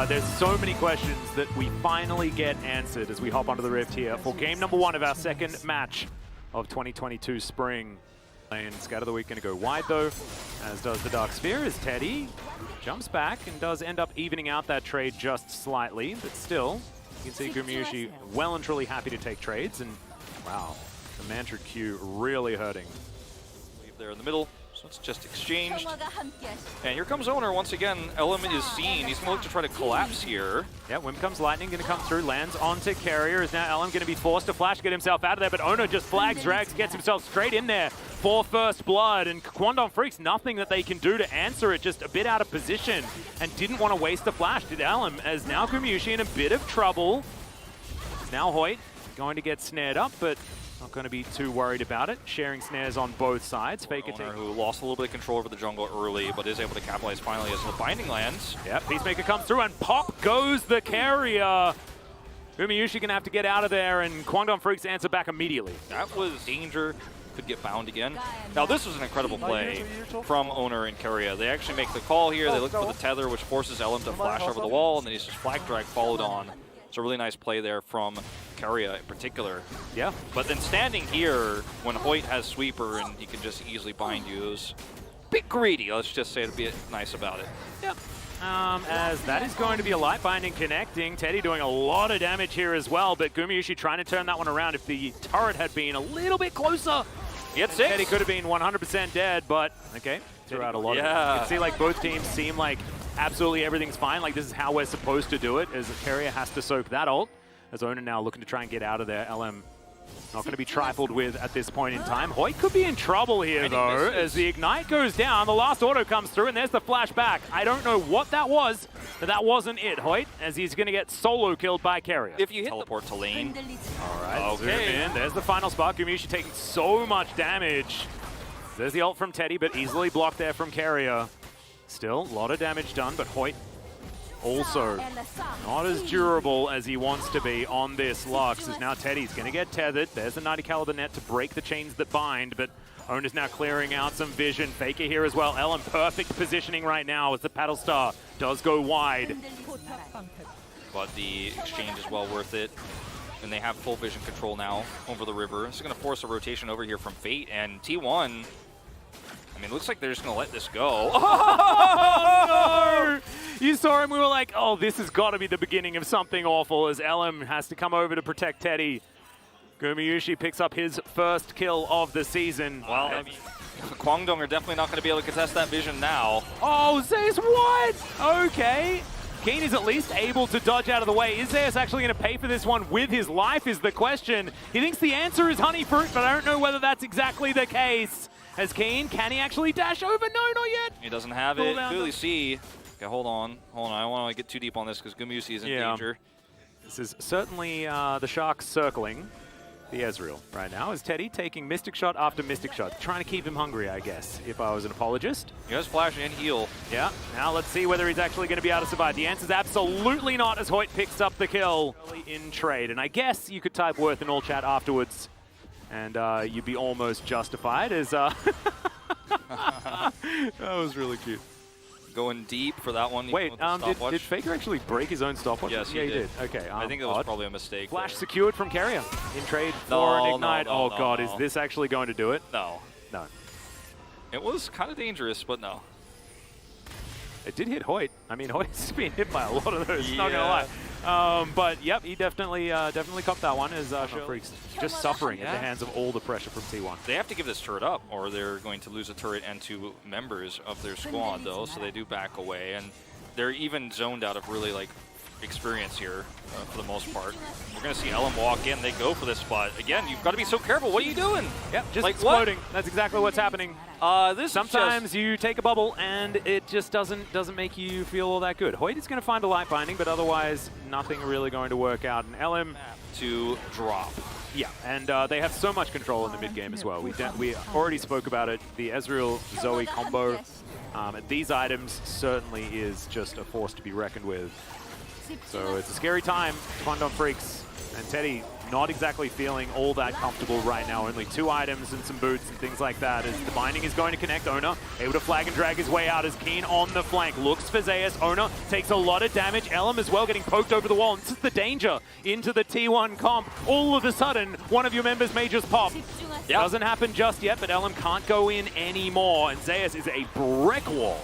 there's so many questions that we finally get answered as we hop onto the Rift here for game number 1 of our second match of 2022 Spring. And Scout of the Week going to go wide though, as does the Dark Sphere, as Teddy jumps back and does end up evening out that trade just slightly, but still, you can see Gumayusi well and truly happy to take trades, and wow, the Mantra Q really hurting. Leave there in the middle, so it's just exchanged. And here comes Owner once again. Element is seen. He's going to look to try to collapse here. Yeah, when comes Lightning, going to come through, lands onto Carrier. Is now Elam going to be forced to flash, get himself out of there, but Owner just flags, drags, gets himself straight in there for first blood. And Kwangdong Freaks, nothing that they can do to answer it, just a bit out of position, and didn't want to waste the flash, did Elam, as now Gumayusi in a bit of trouble. Now Hoyt going to get snared up, but not going to be too worried about it. Sharing snares on both sides. Owner, who lost a little bit of control over the jungle early, but is able to capitalize finally as the binding lands. Yeah, Peacemaker comes through and pop goes the Carrier. Gumayusi going to have to get out of there, and Kwangdong Freaks answer back immediately. That was danger. Could get bound again. Now this was an incredible play from Owner and Carrier. They actually make the call here. They look for the tether, which forces Elam to flash over the wall, and then he's just flag drag followed on. It's a really nice play there from Carrier in particular. Yeah. But then standing here, when Hoyt has sweeper and he can just easily bind you, is a bit greedy, let's just say, to be nice about it. Yep. As that is going to be a light binding connecting. Teddy doing a lot of damage here as well, but Gumayusi trying to turn that one around. If the turret had been a little bit closer, Teddy could have been 100% dead, but okay, threw out a lot of it. You can see like both teams seem like absolutely everything's fine. Like this is how we're supposed to do it, as Carrier has to soak that ult. As Owner now looking to try and get out of there. LM not going to be trifled with at this point in time. Hoyt could be in trouble here though, as the Ignite goes down. The last auto comes through, and there's the flashback. I don't know what that was, but that wasn't it, Hoyt, as he's going to get solo killed by Carrier. If you hit teleport to lane. All right, zoom in. There's the final spark. Gumayusi taking so much damage. There's the ult from Teddy, but easily blocked there from Carrier. Still, a lot of damage done, but Hoyt also not as durable as he wants to be on this Lux, as now Teddy's going to get tethered. There's the 90 caliber net to break the chains that bind, but Owner's now clearing out some vision. Faker here as well. Ellen, perfect positioning right now as the Paddle Star does go wide. But the exchange is well worth it. And they have full vision control now over the river. This is going to force a rotation over here from Fate, and T1, I mean, it looks like they're just going to let this go. Oh, no! You saw him, we were like, oh, this has got to be the beginning of something awful, as LM has to come over to protect Teddy. Gumayusi picks up his first kill of the season. Well, I mean, Kwangdong are definitely not going to be able to contest that vision now. Oh, Zeus, what? Okay. Keen is at least able to dodge out of the way. Is Zeus actually going to pay for this one with his life is the question. He thinks the answer is Honey Fruit, but I don't know whether that's exactly the case. As Keen, can he actually dash over? No, not yet. He doesn't have it. Clearly see. Okay, hold on. I don't want to get too deep on this because Gumayusi is in danger. This is certainly the Sharks circling the Ezreal right now. Is Teddy taking Mystic Shot after Mystic Shot? Trying to keep him hungry, I guess, if I was an apologist. He has flash and heal. Yeah, now let's see whether he's actually going to be able to survive. The answer is absolutely not, as Hoyt picks up the kill in trade. And I guess you could type Worth in all chat afterwards, and you'd be almost justified, as that was really cute. Going deep for that one. Wait, did Faker actually break his own stopwatch? Yes, yeah, he did. Okay, I think that was probably a mistake. Flash secured from Carrier in trade for an Ignite. Oh god, is this actually going to do it? No. No. It was kind of dangerous, but no. It did hit Hoyt. I mean, Hoyt's been hit by a lot of those, not gonna lie. But yep, he definitely copped that one, as Freaks just suffering at the hands of all the pressure from T1. They have to give this turret up, or they're going to lose a turret and 2 members of their squad, though, so they do back away, and they're even zoned out of really like experience here for the most part. We're going to see Ellen walk in. They go for this spot. Again, you've got to be so careful. What are you doing? Yep, just like exploding. What? That's exactly what's happening. Sometimes you take a bubble and it just doesn't make you feel all that good. Hoyt is going to find a light binding, but otherwise nothing really going to work out. And LM to drop. Yeah, and they have so much control in the mid game as well. We already spoke about it. The Ezreal Zoe combo. These items certainly is just a force to be reckoned with. So it's a scary time. Kwangdong Freaks and Teddy not exactly feeling all that comfortable right now. Only 2 items and some boots and things like that. As the binding is going to connect, Ona able to flag and drag his way out as Keen on the flank. Looks for Zeus. Ona takes a lot of damage. Elm as well getting poked over the wall. And this is the danger into the T1 comp. All of a sudden, one of your members may just pop. Yeah. Doesn't happen just yet, but Elm can't go in anymore. And Zeus is a brick wall.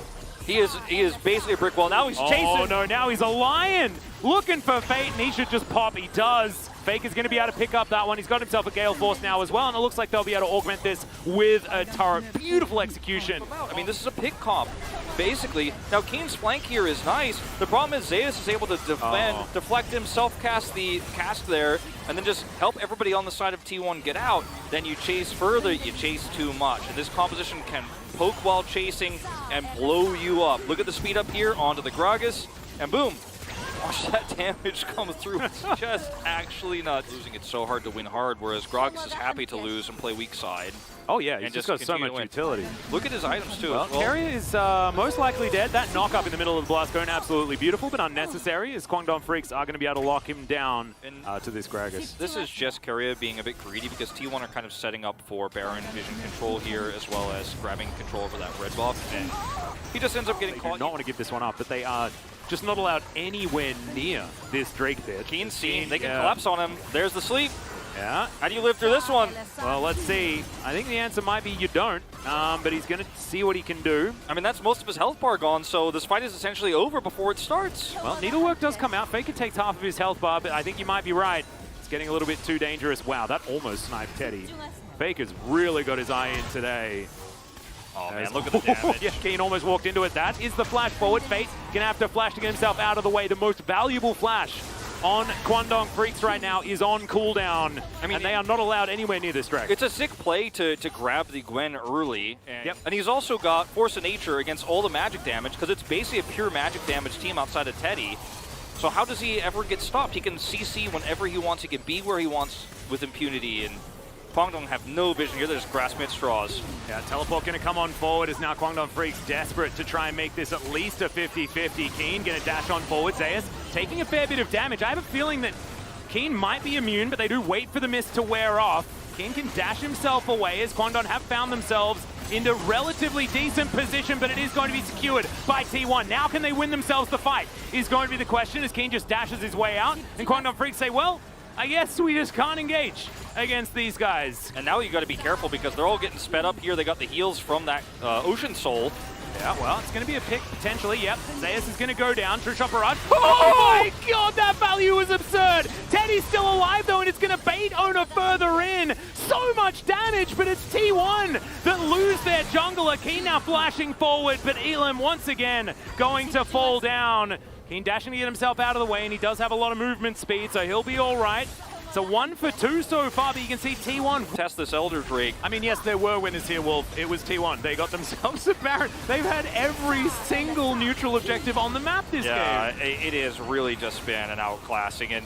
He is basically a brick wall. Now he's chasing. Oh no, now he's a lion! Looking for Fate, and he should just pop. He does. Fake is going to be able to pick up that one. He's got himself a Gale Force now as well, and it looks like they'll be able to augment this with a turret. Beautiful execution. I mean, this is a pick comp, basically. Now, Keen's flank here is nice. The problem is Zeus is able to deflect himself, cast the cast there, and then just help everybody on the side of T1 get out. Then you chase further, you chase too much. And this composition can poke while chasing and blow you up. Look at the speed up here onto the Gragas, and boom. Watch that damage come through. It's just actually nuts. Losing it so hard to win hard, whereas Gragas is happy to lose and play weak side. Oh yeah, he's just got so much utility. Look at his items too. Well, Carrier is most likely dead. That knock up in the middle of the blast going absolutely beautiful, but unnecessary, as Kwangdong Freaks are going to be able to lock him down to this Gragas. This is just Carrier being a bit greedy because T1 are kind of setting up for Baron vision control here, as well as grabbing control over that red buff, and he just ends up getting caught. They do not want to give this one up, but they are just not allowed anywhere near this Drake pit. Keen scene, they can collapse on him. There's the sleep. Yeah. How do you live through this one? Well, let's see. I think the answer might be you don't, but he's going to see what he can do. I mean, that's most of his health bar gone, so this fight is essentially over before it starts. Well, Needlework does come out. Faker takes half of his health bar, but I think you might be right. It's getting a little bit too dangerous. Wow, that almost sniped Teddy. Faker's really got his eye in today. Oh man, look at the damage. Yeah, Keen almost walked into it. That is the flash forward. Fate gonna have to flash to get himself out of the way. The most valuable flash on Kwangdong Freaks right now is on cooldown. I mean, and they are not allowed anywhere near this Drake. It's a sick play to grab the Gwen early. And he's also got Force of Nature against all the magic damage, because it's basically a pure magic damage team outside of Teddy. So how does he ever get stopped? He can CC whenever he wants. He can be where he wants with impunity, and Kwangdong have no vision here. They're just grasping at straws. Yeah, teleport going to come on forward as now Kwangdong Freaks desperate to try and make this at least a 50-50. Keen going to dash on forward. Zeus taking a fair bit of damage. I have a feeling that Keen might be immune, but they do wait for the mist to wear off. Keen can dash himself away as Kwangdong have found themselves into relatively decent position, but it is going to be secured by T1. Now can they win themselves the fight is going to be the question as Keen just dashes his way out. And Kwangdong Freaks say, well, I guess we just can't engage against these guys. And now you got to be careful because they're all getting sped up here. They got the heals from that Ocean Soul. Yeah, well, it's going to be a pick potentially. Yep, Zeus is going to go down. True Shot Barrage. Oh my god, that value was absurd. Teddy's still alive though, and it's going to bait Ona further in. So much damage, but it's T1 that lose their jungler. Keen now flashing forward, but Elam once again going to fall down. Keen dashing to get himself out of the way, and he does have a lot of movement speed, so he'll be all right. It's a 1 for 2 so far, but you can see T1 test this Elder Drake. I mean, yes, there were winners here, Wolf. It was T1. They got themselves a Baron. They've had every single neutral objective on the map this game. Yeah, it is really just been an outclassing. And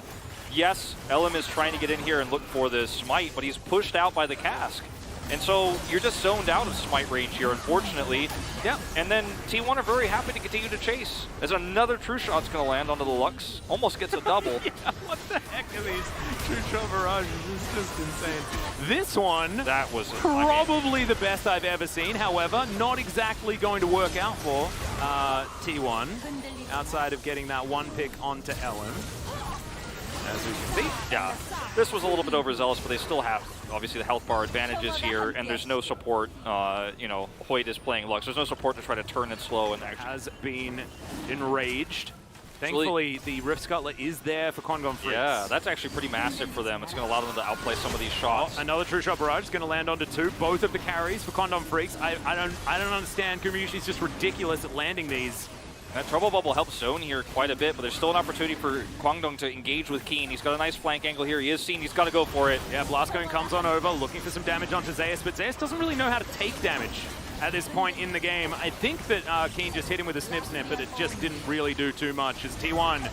yes, Elam is trying to get in here and look for the smite, but he's pushed out by the cask. And so you're just zoned out of smite range here, unfortunately. Yeah. And then T1 are very happy to continue to chase. As another True Shot's going to land onto the Lux. Almost gets a double. Yeah, what the heck are these True Shot barrages? It's just insane. This one, that was probably the best I've ever seen. However, not exactly going to work out for T1 outside of getting that one pick onto Ellen. As we can see. Yeah, this was a little bit overzealous, but they still have, obviously, the health bar advantages here, and there's no support. You know, Hoyt is playing Lux. There's no support to try to turn it slow and actually has been enraged. Thankfully, the Rift Scuttler is there for Kwangdong Freaks. Yeah, that's actually pretty massive for them. It's going to allow them to outplay some of these shots. Another True Shot Barrage is going to land onto 2. Both of the carries for Kwangdong Freaks. I don't understand. Gumayushi's just ridiculous at landing these. That Trouble Bubble helps zone here quite a bit, but there's still an opportunity for Kwangdong to engage with Keen. He's got a nice flank angle here. He is seen. He's got to go for it. Yeah, Blastcone comes on over, looking for some damage onto Zeus, but Zeus doesn't really know how to take damage at this point in the game. I think that Keen just hit him with a snip, but it just didn't really do too much as T1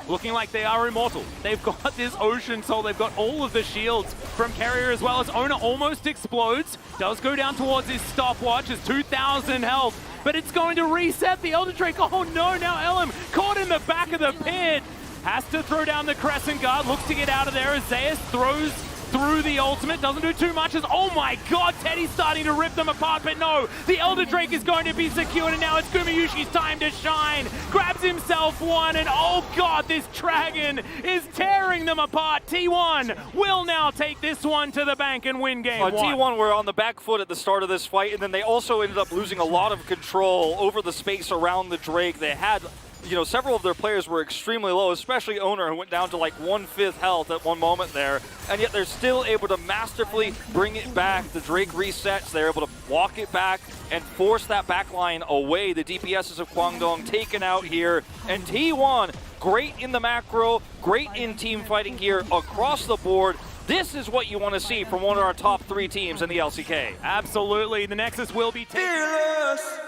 looking like they are immortal. They've got this Ocean Soul. They've got all of the shields from Carrier as well as Ona almost explodes. Does go down towards his stopwatch. Has 2,000 health, but it's going to reset the Elder Drake. Oh no, now Elam caught in the back of the pit. has to throw down the Crescent Guard, looks to get out of there as Zeus throws through the ultimate, doesn't do too much as, oh my god, Teddy's starting to rip them apart, but no, the Elder Drake is going to be secured, and now it's Gumiyushi's time to shine, grabs himself one, and oh god, this dragon is tearing them apart. T1 will now take this one to the bank and win game one. T1 were on the back foot at the start of this fight, and then they also ended up losing a lot of control over the space around the Drake. They had, you know, several of their players were extremely low, especially Owner, who went down to like 1/5 health at one moment there, and yet they're still able to masterfully bring it back. The Drake resets, they're able to walk it back and force that backline away. The DPSs of Kwangdong taken out here, and T1, great in the macro, great in team fighting here across the board. This is what you want to see from one of our top 3 teams in the LCK. Absolutely, the Nexus will be taken. Fearless.